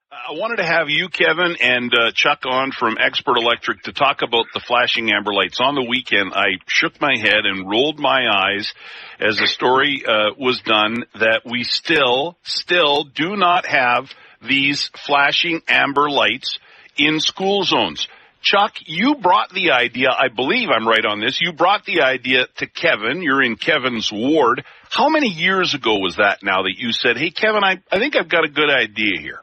I wanted to have you, Kevin, and Chuck on from Expert Electric to talk about the flashing amber lights. On the weekend, I shook my head and rolled my eyes as the story was done that we still do not have these flashing amber lights in school zones. Chuck, you brought the idea, I believe I'm right on this, you brought the idea to Kevin. You're in Kevin's ward. How many years ago was that now that you said, hey, Kevin, I think I've got a good idea here?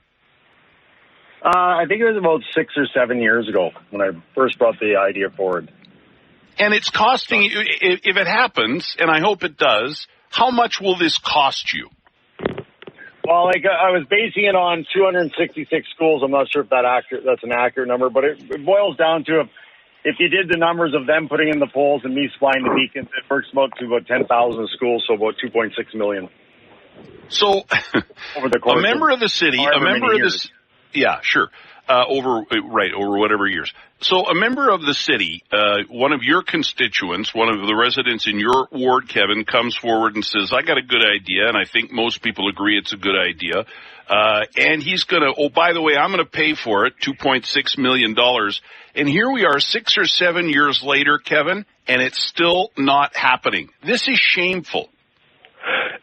I think it was about 6 or 7 years ago when I first brought the idea forward. And it's costing you, if it happens, and I hope it does, how much will this cost you? Well, I was basing it on 266 schools. I'm not sure if that's an accurate number, but it boils down to if you did the numbers of them putting in the poles and me supplying the beacons, it works about 10,000 schools, so about 2.6 million. So over the course a member of the city, yeah, sure. Over whatever years. So a member of the city, one of your constituents, one of the residents in your ward, Kevin, comes forward and says, I got a good idea, and I think most people agree it's a good idea. And he's going to, oh, by the way, I'm going to pay for it, $2.6 million. And here we are 6 or 7 years later, Kevin, and it's still not happening. This is shameful.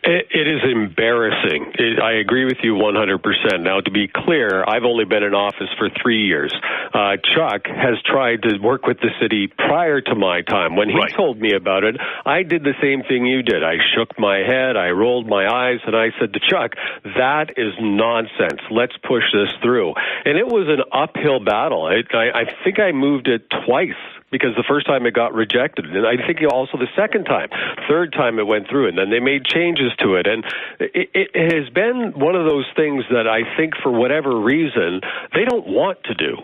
It is embarrassing. I agree with you 100%. Now, to be clear, I've only been in office for 3 years. Chuck has tried to work with the city prior to my time. When he told me about it, I did the same thing you did. I shook my head, I rolled my eyes, and I said to Chuck, that is nonsense. Let's push this through. And it was an uphill battle. I think I moved it twice, because the first time it got rejected, and I think also the second time. Third time it went through, and then they made changes to it. And it has been one of those things that I think for whatever reason, they don't want to do.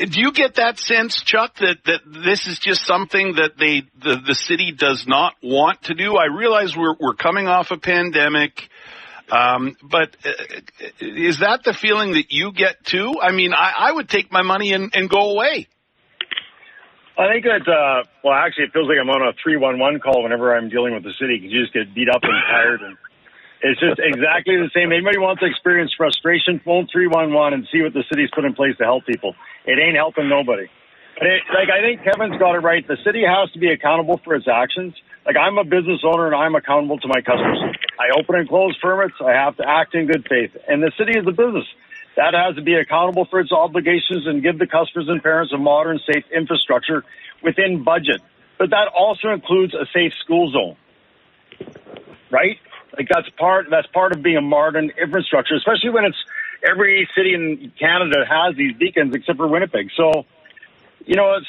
Do you get that sense, Chuck, that this is just something that the city does not want to do? I realize we're coming off a pandemic. But is that the feeling that you get too? I mean, I would take my money and go away. I think that, actually, it feels like I'm on a 311 call whenever I'm dealing with the city, because you just get beat up and tired. And it's just exactly the same. Anybody wants to experience frustration, phone 311 and see what the city's put in place to help people. It ain't helping nobody. But I think Kevin's got it right. The city has to be accountable for its actions. Like, I'm a business owner and I'm accountable to my customers. I open and close permits. I have to act in good faith. And the city is a business. That has to be accountable for its obligations and give the customers and parents a modern, safe infrastructure within budget. But that also includes a safe school zone, right? Like, that's part of being a modern infrastructure, especially when it's every city in Canada has these beacons except for Winnipeg. So,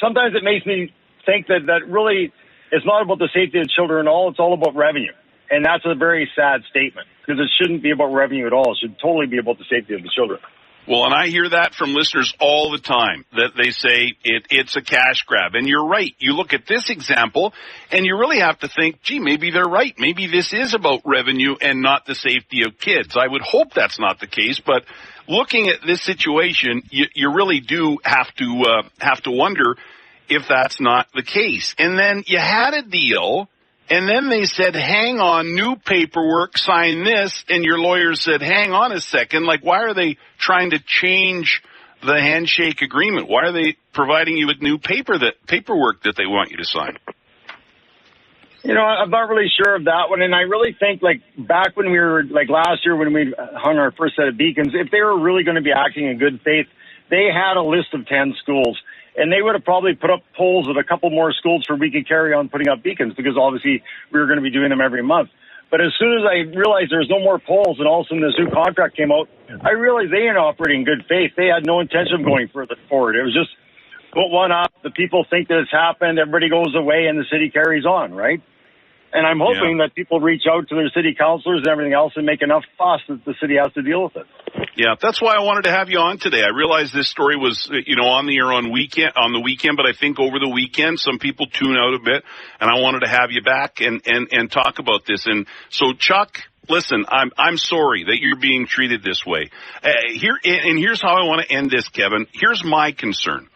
sometimes it makes me think that really it's not about the safety of children at all. It's all about revenue. And that's a very sad statement, because it shouldn't be about revenue at all. It should totally be about the safety of the children. Well, and I hear that from listeners all the time, that they say it's a cash grab. And you're right. You look at this example, and you really have to think, gee, maybe they're right. Maybe this is about revenue and not the safety of kids. I would hope that's not the case, but looking at this situation, you really do have to wonder if that's not the case. And then you had a deal, and then they said, hang on, new paperwork, sign this, and your lawyer said, hang on a second. Like, why are they trying to change the handshake agreement? Why are they providing you with new paperwork that they want you to sign? I'm not really sure of that one, and I really think, back when we were, last year when we hung our first set of beacons, if they were really going to be acting in good faith, they had a list of 10 schools. And they would have probably put up polls at a couple more schools for we could carry on putting up beacons, because obviously we were going to be doing them every month. But as soon as I realized there was no more polls and all of a sudden this new contract came out, I realized they ain't operating in good faith. They had no intention of going further forward. It was just put one up, the people think that it's happened, everybody goes away, and the city carries on, right? And I'm hoping that people reach out to their city councilors and everything else and make enough fuss that the city has to deal with it. Yeah, that's why I wanted to have you on today. I realized this story was, on the air on the weekend, but I think over the weekend some people tune out a bit, and I wanted to have you back and talk about this. And so, Chuck, listen, I'm sorry that you're being treated this way. Here's how I want to end this, Kevin. Here's my concern.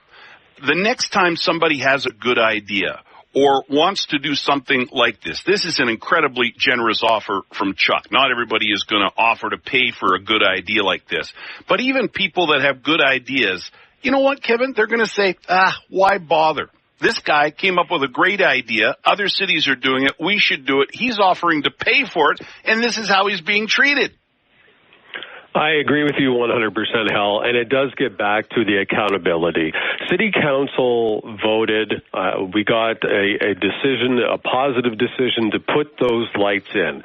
The next time somebody has a good idea, or wants to do something like this. This is an incredibly generous offer from Chuck. Not everybody is going to offer to pay for a good idea like this. But even people that have good ideas, you know what, Kevin? They're going to say, why bother? This guy came up with a great idea. Other cities are doing it. We should do it. He's offering to pay for it, and this is how he's being treated. I agree with you 100%, Hal, and it does get back to the accountability. City Council voted. We got a decision, a positive decision to put those lights in.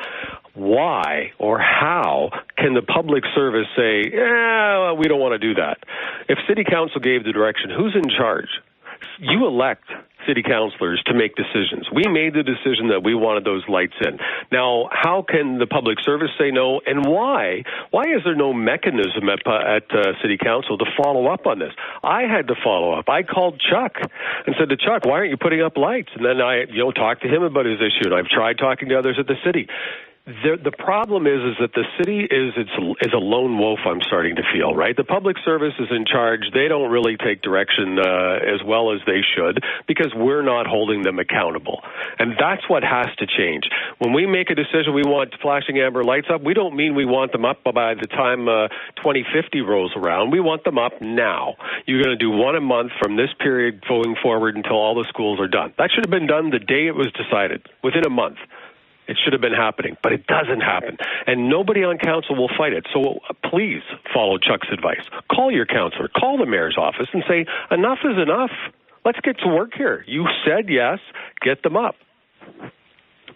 Why or how can the public service say, we don't want to do that? If City Council gave the direction, who's in charge? You elect city councilors to make decisions. We made the decision that we wanted those lights in. Now, how can the public service say no, and why? Why is there no mechanism at city council to follow up on this? I had to follow up. I called Chuck and said to Chuck, why aren't you putting up lights? And then I talked to him about his issue, and I've tried talking to others at the city. The problem is that the city is a lone wolf, I'm starting to feel, right? The public service is in charge. They don't really take direction as well as they should because we're not holding them accountable. And that's what has to change. When we make a decision, we want flashing amber lights up, we don't mean we want them up by the time 2050 rolls around. We want them up now. You're going to do one a month from this period going forward until all the schools are done. That should have been done the day it was decided, within a month. It should have been happening, but it doesn't happen. And nobody on council will fight it. So please follow Chuck's advice. Call your councillor, call the mayor's office and say, enough is enough. Let's get to work here. You said yes, get them up.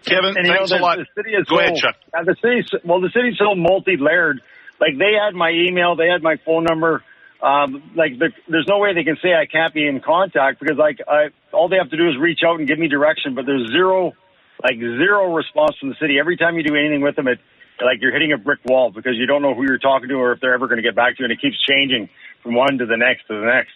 Kevin, thanks a lot. Go ahead, Chuck. The city's so multi-layered. Like, they had my email, they had my phone number. There's no way they can say I can't be in contact because all they have to do is reach out and give me direction, but there's zero response from the city. Every time you do anything with them, you're hitting a brick wall because you don't know who you're talking to or if they're ever going to get back to you, and it keeps changing from one to the next to the next.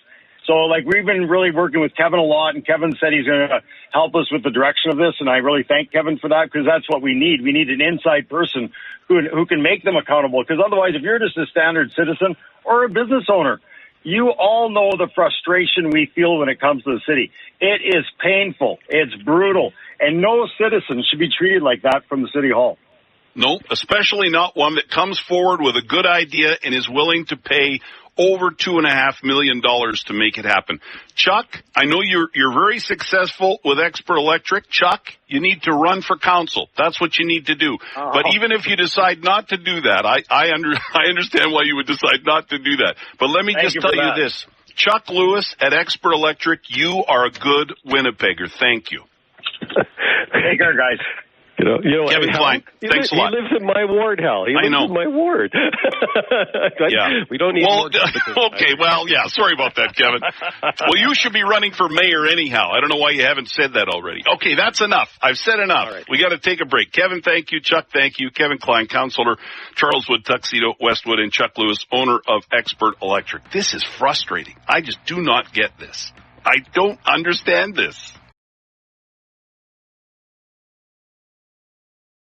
So, we've been really working with Kevin a lot, and Kevin said he's going to help us with the direction of this, and I really thank Kevin for that because that's what we need. We need an inside person who can make them accountable because otherwise, if you're just a standard citizen or a business owner, you all know the frustration we feel when it comes to the city. It is painful. It's brutal. And no citizen should be treated like that from the city hall. No, especially not one that comes forward with a good idea and is willing to pay over $2.5 million to make it happen. Chuck, I know you're very successful with Expert Electric. Chuck, you need to run for council. That's what you need to do. But even if you decide not to do that, I understand why you would decide not to do that. But let me just tell you this. Chuck Lewis at Expert Electric, you are a good Winnipegger. Thank you. Take care, guys. Kevin Klein, thanks a lot. He lives in my ward, Hal. He lives in my ward. Yeah. We don't need more okay, sorry about that, Kevin. Well, you should be running for mayor anyhow. I don't know why you haven't said that already. Okay, that's enough. I've said enough. Right. We got to take a break. Kevin, thank you. Chuck, thank you. Kevin Klein, Councillor, Charleswood, Tuxedo, Westwood, and Chuck Lewis, owner of Expert Electric. This is frustrating. I just do not get this. I don't understand this.